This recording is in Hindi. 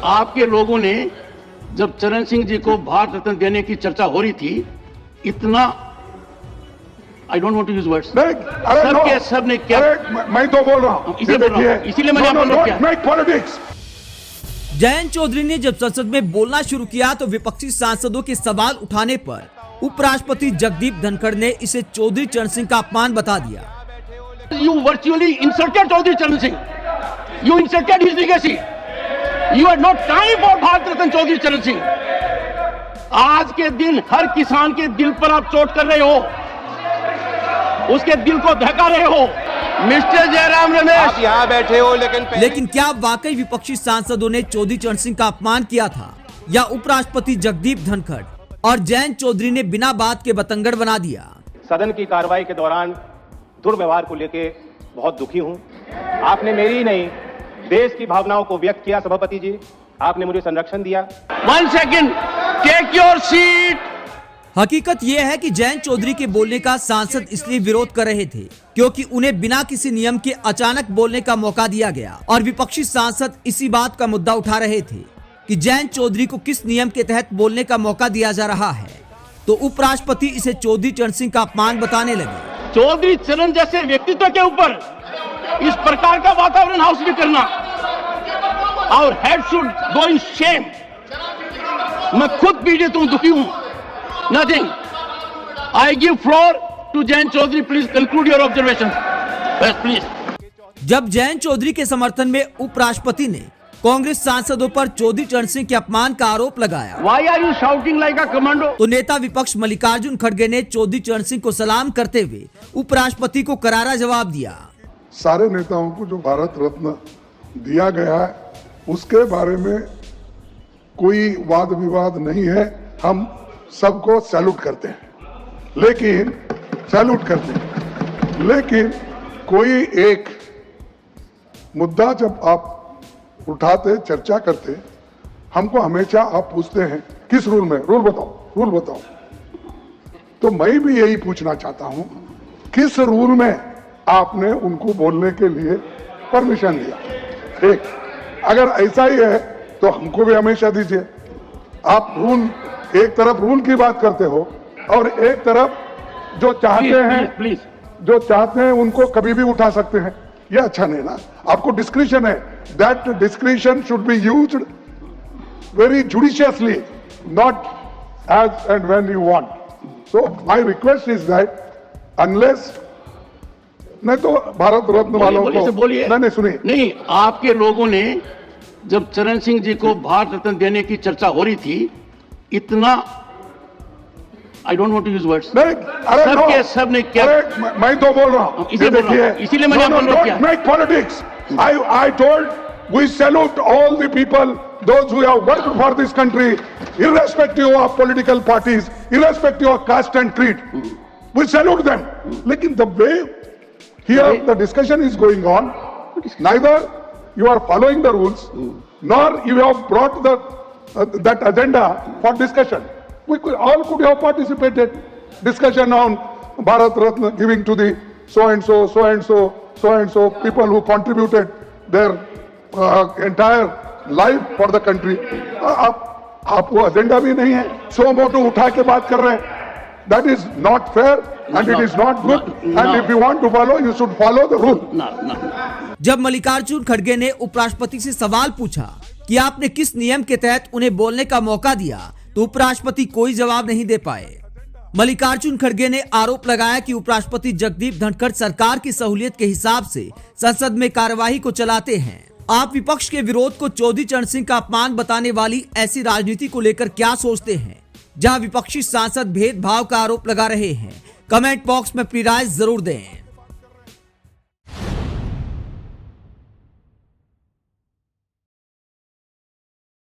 आपके लोगों ने जब चरण सिंह जी को भारत रत्न देने की चर्चा हो रही थी, इतना I don't want to use words, सब ने क्या, मैं तो बोल रहा हूं, इसीलिए मैंने आपको किया पॉलिटिक्स। जयंत चौधरी ने जब संसद में बोलना शुरू किया तो विपक्षी सांसदों के सवाल उठाने पर उपराष्ट्रपति जगदीप धनखड़ ने इसे चौधरी चरण सिंह का अपमान बता दिया। You virtually insulted Chaudhary Charan Singh, you insulted his legacy, you had not time for Bharat Ratna Chaudhary Charan Singh. आज के दिन हर किसान के दिल पर आप चोट कर रहे हो, उसके दिल को धक्का रहे हो। मिस्टर जयराम रमेश, आप यहाँ बैठे हो, लेकिन क्या वाकई विपक्षी सांसदों ने चौधरी चरण सिंह का अपमान किया था, या उपराष्ट्रपति जगदीप धनखड़ और जयंत चौधरी ने बिना बात के बतंगड़ बना दिया? सदन की कार्रवाई के दौरान दुर्व्यवहार को लेके बहुत दुखी हूँ। आपने मेरी ही नहीं, देश की भावनाओं को व्यक्त किया। सभापति जी, आपने मुझे संरक्षण दिया। 1 सेकंड, टेक योर सीट। हकीकत यह है कि जयंत चौधरी के बोलने का सांसद इसलिए विरोध कर रहे थे क्योंकि उन्हें बिना किसी नियम के अचानक बोलने का मौका दिया गया, और विपक्षी सांसद इसी बात का मुद्दा उठा रहे थे कि जयंत चौधरी को किस नियम के तहत बोलने का मौका दिया जा रहा है। तो उपराष्ट्रपति इसे चौधरी चरण सिंह का अपमान बताने लगे। चौधरी चरण जैसे व्यक्तित्व के ऊपर इस प्रकार का वातावरण हाउस में करना, और head should go in shame. मैं खुद पीड़ित हूं, दुखी हूं। Nothing, I give floor to Jayant Chaudhary. Please conclude your observation, please. जब जयंत चौधरी के समर्थन में उपराष्ट्रपति ने कांग्रेस सांसदों पर चौधरी चरण सिंह के अपमान का आरोप लगाया, Why are you shouting like a commando? तो नेता विपक्ष मल्लिकार्जुन खड़गे ने चौधरी चरण सिंह को सलाम करते हुए उपराष्ट्रपति को करारा जवाब दिया। सारे नेताओं को जो भारत रत्न दिया गया है उसके बारे में कोई वाद विवाद नहीं है। हम सबको सैल्यूट करते हैं, लेकिन कोई एक मुद्दा जब आप उठाते, चर्चा करते, हमको हमेशा आप पूछते हैं किस रूल में, रूल बताओ। तो मैं भी यही पूछना चाहता हूं, किस रूल में आपने उनको बोलने के लिए परमिशन दिया? एक, अगर ऐसा ही है तो हमको भी हमेशा दीजिए। आप रूल, एक तरफ रूल की बात करते हो और एक तरफ जो चाहते हैं उनको कभी भी उठा सकते हैं। ये अच्छा नहीं ना। आपको डिस्क्रिशन है, that discretion should be used very judiciously, not as and when you want. So my request is that unless, नहीं तो भारत रत्न वालों को नहीं सुनिए। नहीं, आपके लोगों ने जब चरण सिंह जी को भारत रत्न देने की चर्चा हो रही थी, इतना I don't want to use words, सब ने क्या, मैं तो बोल रहा हूं, इसीलिए मैंने आपको किया make politics. I told we salute all the people, those who have worked for this country, irrespective of political parties, irrespective of caste and creed. We salute them. Lekin the way here the discussion is going on, neither you are following the rules, nor you have brought that agenda for discussion. We all could have participated. Discussion on Bharat Ratna giving to the so and so people who contributed their entire life for the country. आप वो एजेंडा भी नहीं है, सो मोटो उठा के बात कर रहे हैं। That is not fair and it is not good. And if you want to follow, you should follow the rule. जब मल्लिकार्जुन खड़गे ने उपराष्ट्रपति से सवाल पूछा कि आपने किस नियम के तहत उन्हें बोलने का मौका दिया, तो उपराष्ट्रपति कोई जवाब नहीं दे पाए। मल्लिकार्जुन खड़गे ने आरोप लगाया कि उपराष्ट्रपति जगदीप धनखड़ सरकार की सहूलियत के हिसाब से संसद में कार्यवाही को चलाते हैं। आप विपक्ष के विरोध को चौधरी चरण सिंह का अपमान बताने वाली ऐसी राजनीति को लेकर क्या सोचते हैं, जहां विपक्षी सांसद भेदभाव का आरोप लगा रहे हैं? कमेंट बॉक्स में अपनी राय जरूर दें।